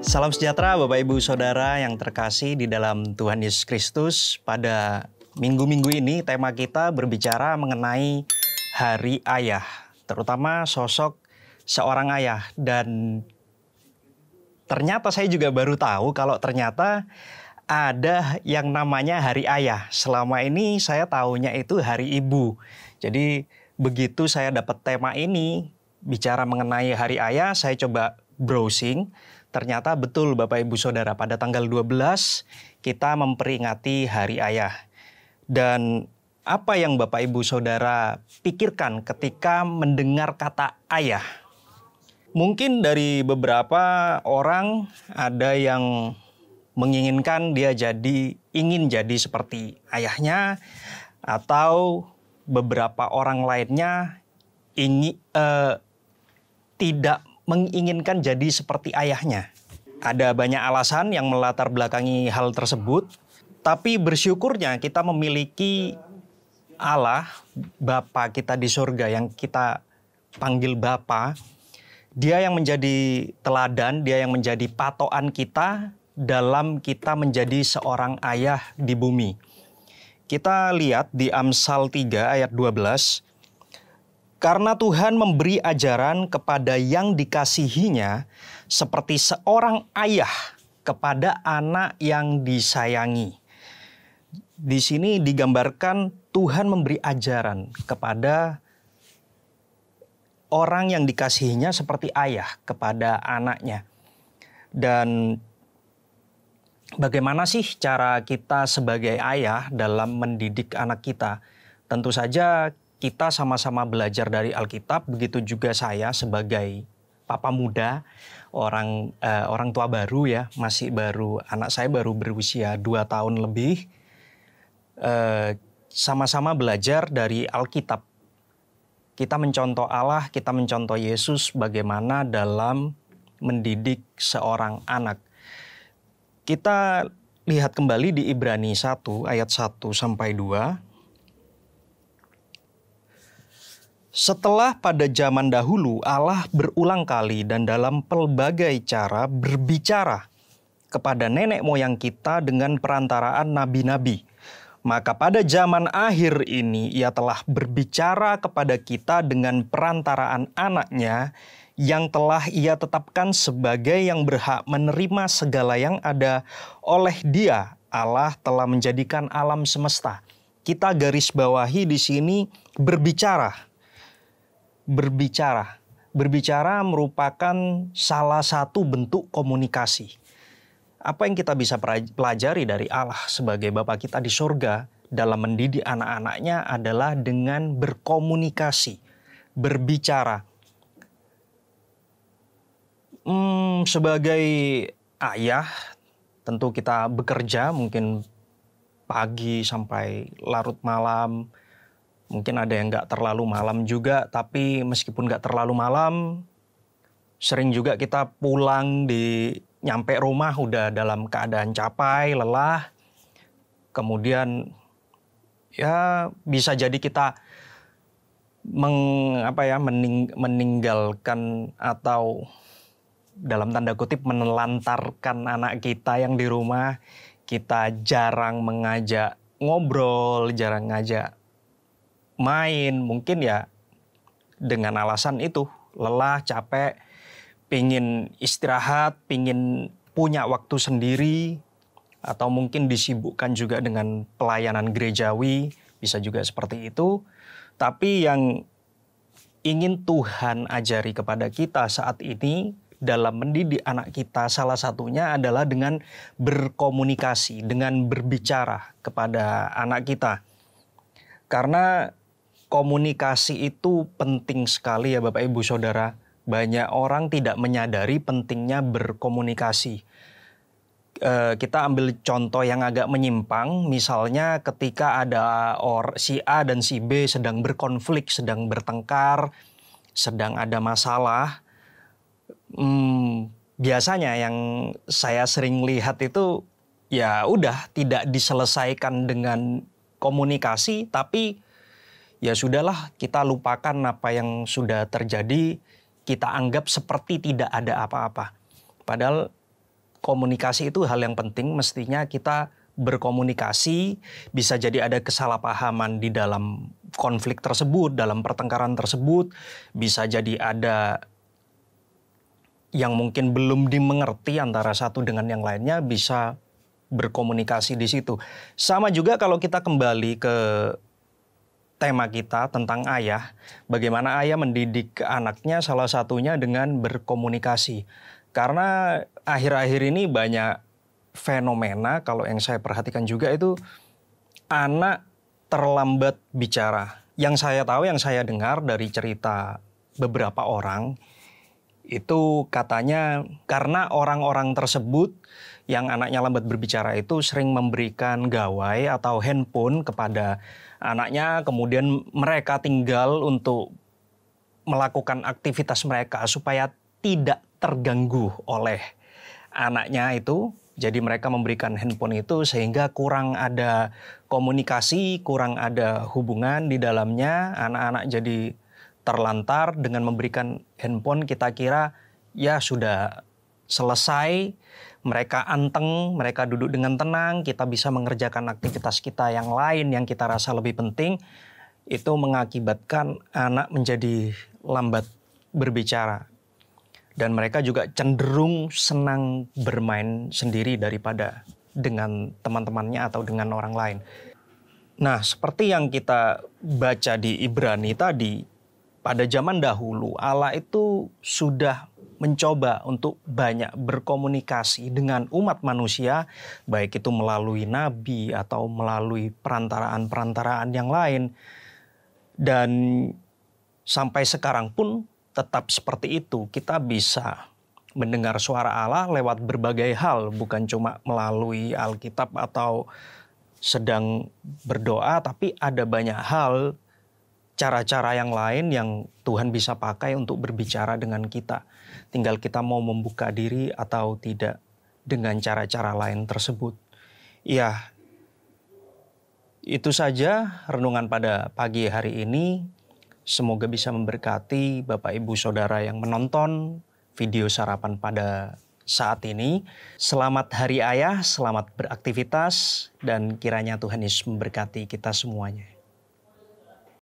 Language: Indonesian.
Salam sejahtera Bapak Ibu Saudara yang terkasih di dalam Tuhan Yesus Kristus. Pada minggu-minggu ini tema kita berbicara mengenai Hari Ayah, terutama sosok seorang ayah. Dan ternyata saya juga baru tahu kalau ternyata ada yang namanya Hari Ayah. Selama ini saya tahunya itu Hari Ibu. Jadi begitu saya dapat tema ini, bicara mengenai Hari Ayah, saya coba browsing. Ternyata betul Bapak Ibu Saudara, pada tanggal 12 kita memperingati Hari Ayah. Dan apa yang Bapak Ibu Saudara pikirkan ketika mendengar kata ayah? Mungkin dari beberapa orang ada yang menginginkan dia ingin jadi seperti ayahnya, atau beberapa orang lainnya tidak menginginkan jadi seperti ayahnya. Ada banyak alasan yang melatar belakangi hal tersebut, tapi bersyukurnya kita memiliki Allah, Bapa kita di surga yang kita panggil Bapa. Dia yang menjadi teladan, dia yang menjadi patokan kita dalam kita menjadi seorang ayah di bumi. Kita lihat di Amsal 3 ayat 12. Karena Tuhan memberi ajaran kepada yang dikasihinya seperti seorang ayah kepada anak yang disayangi. Di sini digambarkan Tuhan memberi ajaran kepada orang yang dikasihinya seperti ayah kepada anaknya. Dan bagaimana sih cara kita sebagai ayah dalam mendidik anak kita? Tentu saja kita sama-sama belajar dari Alkitab, begitu juga saya sebagai papa muda, orang tua baru ya, masih baru, anak saya baru berusia 2 tahun lebih, sama-sama belajar dari Alkitab. Kita mencontoh Allah, kita mencontoh Yesus bagaimana dalam mendidik seorang anak. Kita lihat kembali di Ibrani 1 ayat 1 sampai 2. Setelah pada zaman dahulu Allah berulang kali dan dalam pelbagai cara berbicara kepada nenek moyang kita dengan perantaraan nabi-nabi. Maka pada zaman akhir ini ia telah berbicara kepada kita dengan perantaraan anaknya yang telah ia tetapkan sebagai yang berhak menerima segala yang ada oleh Dia. Allah telah menjadikan alam semesta. Kita garis bawahi di sini berbicara. Berbicara merupakan salah satu bentuk komunikasi. Apa yang kita bisa pelajari dari Allah sebagai Bapa kita di surga dalam mendidik anak-anaknya adalah dengan berkomunikasi, berbicara. Sebagai ayah, tentu kita bekerja mungkin pagi sampai larut malam. Mungkin ada yang nggak terlalu malam juga, tapi meskipun nggak terlalu malam, sering juga kita pulang nyampe rumah udah dalam keadaan capek, lelah. Kemudian ya bisa jadi kita meninggalkan atau dalam tanda kutip menelantarkan anak kita yang di rumah. Kita jarang mengajak ngobrol, jarang ngajak main, mungkin ya dengan alasan itu, lelah, capek, pingin istirahat, pingin punya waktu sendiri, atau mungkin disibukkan juga dengan pelayanan gerejawi, bisa juga seperti itu. Tapi yang ingin Tuhan ajari kepada kita saat ini dalam mendidik anak kita, salah satunya adalah dengan berkomunikasi, dengan berbicara kepada anak kita. Karena komunikasi itu penting sekali ya Bapak Ibu Saudara. Banyak orang tidak menyadari pentingnya berkomunikasi. Kita ambil contoh yang agak menyimpang. Misalnya ketika ada si A dan si B sedang berkonflik, sedang bertengkar, sedang ada masalah. Biasanya yang saya sering lihat itu ya udah tidak diselesaikan dengan komunikasi, tapi ya sudahlah, kita lupakan apa yang sudah terjadi, kita anggap seperti tidak ada apa-apa. Padahal komunikasi itu hal yang penting, mestinya kita berkomunikasi. Bisa jadi ada kesalahpahaman di dalam konflik tersebut, dalam pertengkaran tersebut. Bisa jadi ada yang mungkin belum dimengerti antara satu dengan yang lainnya, bisa berkomunikasi di situ. Sama juga kalau kita kembali ke tema kita tentang ayah, bagaimana ayah mendidik anaknya, salah satunya dengan berkomunikasi. Karena akhir-akhir ini banyak fenomena, kalau yang saya perhatikan juga itu anak terlambat bicara. Yang saya tahu, yang saya dengar dari cerita beberapa orang, itu katanya karena orang-orang tersebut yang anaknya lambat berbicara itu sering memberikan gawai atau handphone kepada anaknya, kemudian mereka tinggal untuk melakukan aktivitas mereka supaya tidak terganggu oleh anaknya itu. Jadi mereka memberikan handphone itu sehingga kurang ada komunikasi, kurang ada hubungan di dalamnya. Anak-anak jadi terlantar dengan memberikan handphone, kita kira ya sudah selesai. Mereka anteng, mereka duduk dengan tenang, kita bisa mengerjakan aktivitas kita yang lain yang kita rasa lebih penting. Itu mengakibatkan anak menjadi lambat berbicara. Dan mereka juga cenderung senang bermain sendiri daripada dengan teman-temannya atau dengan orang lain. Nah, seperti yang kita baca di Ibrani tadi, pada zaman dahulu Allah itu sudah mencoba untuk banyak berkomunikasi dengan umat manusia, baik itu melalui nabi atau melalui perantaraan-perantaraan yang lain. Dan sampai sekarang pun tetap seperti itu, kita bisa mendengar suara Allah lewat berbagai hal, bukan cuma melalui Alkitab atau sedang berdoa, tapi ada banyak hal, cara-cara yang lain yang Tuhan bisa pakai untuk berbicara dengan kita. Tinggal kita mau membuka diri atau tidak dengan cara-cara lain tersebut. Ya, itu saja renungan pada pagi hari ini. Semoga bisa memberkati Bapak Ibu Saudara yang menonton video sarapan pada saat ini. Selamat Hari Ayah, selamat beraktivitas, dan kiranya Tuhan Yesus memberkati kita semuanya.